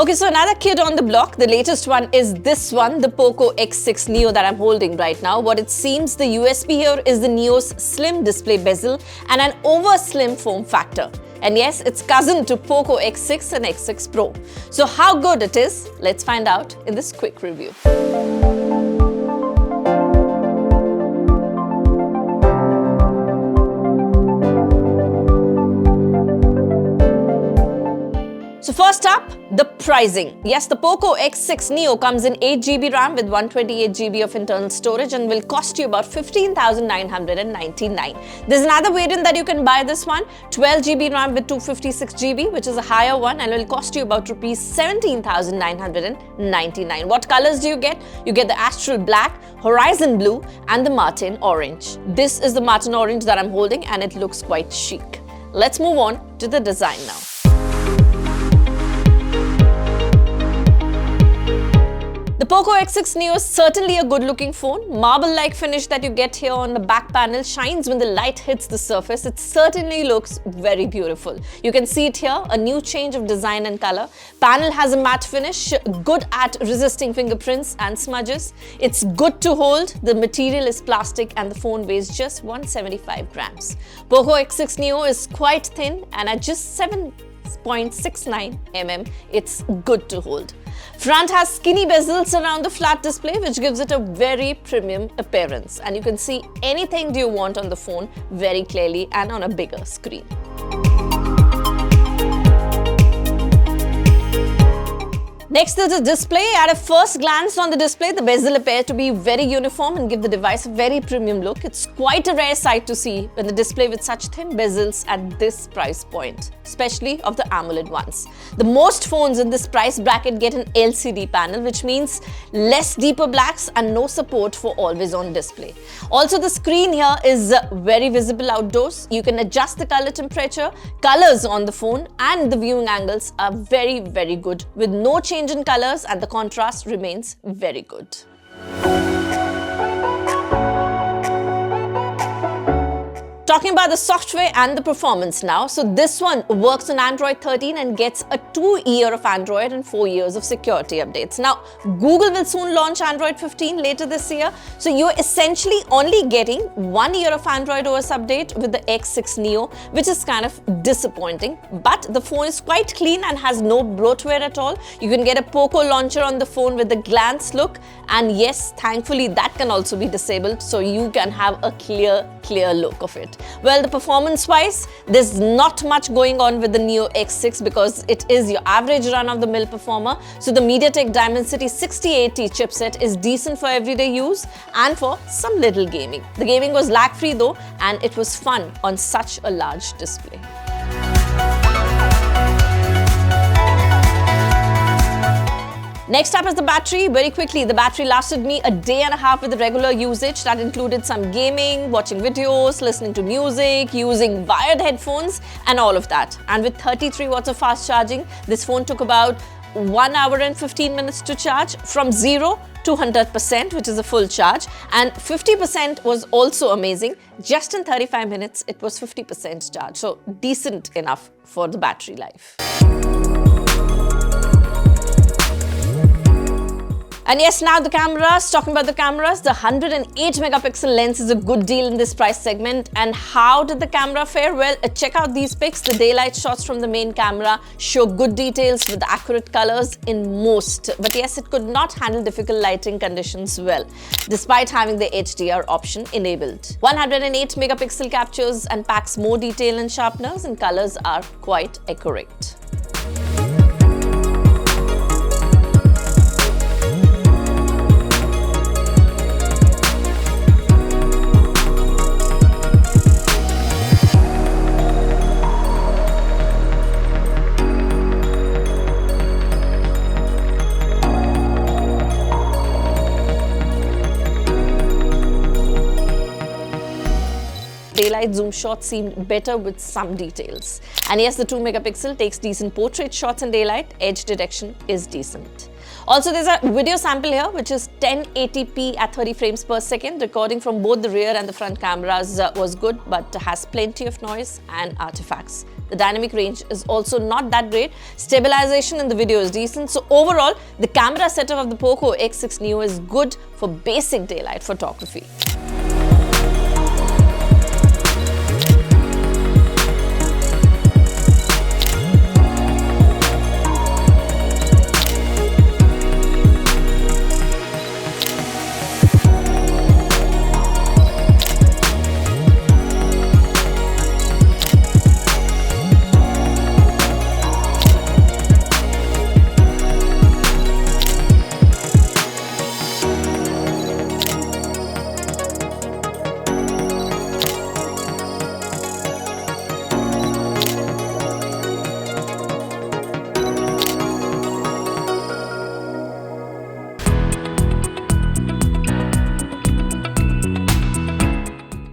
Okay, so another kid on the block. The latest one is this one, the Poco X6 Neo that I'm holding right now. What it seems, the USP here is the Neo's slim display bezel and an over-slim form factor. And yes, it's cousin to Poco X6 and X6 Pro. So how good it is, let's find out in this quick review. So first up, the pricing. Yes, the Poco X6 Neo comes in 8GB RAM with 128GB of internal storage and will cost you about 15,999. There's another variant that you can buy this one, 12GB RAM with 256GB, which is a higher one and will cost you about rupees 17,999. What colors do you get? You get the Astral Black, Horizon Blue and the Martin Orange. This is the Martin Orange that I'm holding and it looks quite chic. Let's move on to the design now. The Poco X6 Neo is certainly a good-looking phone. Marble-like finish that you get here on the back panel shines when the light hits the surface. It certainly looks very beautiful. You can see it here, a new change of design and color. Panel has a matte finish, good at resisting fingerprints and smudges. It's good to hold. The material is plastic and the phone weighs just 175 grams. Poco X6 Neo is quite thin and at just 7.69 mm, it's good to hold. Front has skinny bezels around the flat display, which gives it a very premium appearance. And you can see anything you want on the phone very clearly and on a bigger screen. Next is the display. At a first glance on the display, the bezel appear to be very uniform and give the device a very premium look. It's quite a rare sight to see when the display with such thin bezels at this price point, especially of the AMOLED ones. The most phones in this price bracket get an LCD panel, which means less deeper blacks and no support for always-on display. Also, the screen here is very visible outdoors. You can adjust the color temperature, colors on the phone, and the viewing angles are very, very good with no change in colors and the contrast remains very good. Talking about the software and the performance now. So this one works on Android 13 and gets a 2-year of Android and 4 years of security updates. Now, Google will soon launch Android 15 later this year. So you're essentially only getting 1 year of Android OS update with the X6 Neo, which is kind of disappointing. But the phone is quite clean and has no bloatware at all. You can get a Poco launcher on the phone with the glance look. And yes, thankfully that can also be disabled so you can have a clear look of it. Well, the performance-wise, there's not much going on with the Neo X6 because it is your average run-of-the-mill performer. So the MediaTek Dimensity 6080 chipset is decent for everyday use and for some little gaming. The gaming was lag-free though, and it was fun on such a large display. Next up is the battery. Very quickly, the battery lasted me a day and a half with the regular usage. That included some gaming, watching videos, listening to music, using wired headphones and all of that. And with 33 watts of fast charging, this phone took about 1 hour and 15 minutes to charge from 0 to 100%, which is a full charge. And 50% was also amazing. Just in 35 minutes, it was 50% charge. So decent enough for the battery life. And yes, now the cameras. Talking about the cameras, the 108 megapixel lens is a good deal in this price segment. And how did the camera fare? Well, check out these pics. The daylight shots from the main camera show good details with accurate colors in most. But yes, it could not handle difficult lighting conditions well, despite having the HDR option enabled. 108 megapixel captures and packs more detail and sharpness, and colors are quite accurate. Daylight zoom shots seem better with some details. And yes, the 2 megapixel takes decent portrait shots in daylight. Edge detection is decent. Also, there's a video sample here which is 1080p at 30 frames per second. Recording from both the rear and the front cameras was good, but has plenty of noise and artifacts. The dynamic range is also not that great. Stabilization in the video is decent. So overall, the camera setup of the POCO X6 Neo is good for basic daylight photography.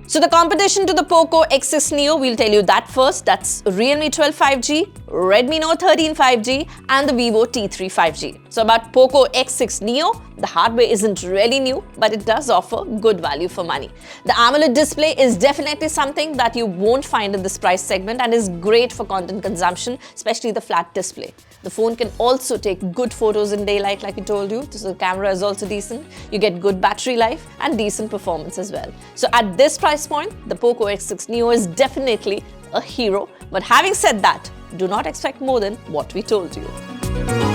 So the competition to the POCO X6 Neo, we'll tell you that first. That's Realme 12 5G, Redmi Note 13 5G and the Vivo T3 5G. So about POCO X6 Neo, the hardware isn't really new, but it does offer good value for money. The AMOLED display is definitely something that you won't find in this price segment and is great for content consumption, especially the flat display. The phone can also take good photos in daylight, like we told you, so the camera is also decent. You get good battery life and decent performance as well. So at this price point, the POCO X6 Neo is definitely a hero. But having said that, do not expect more than what we told you.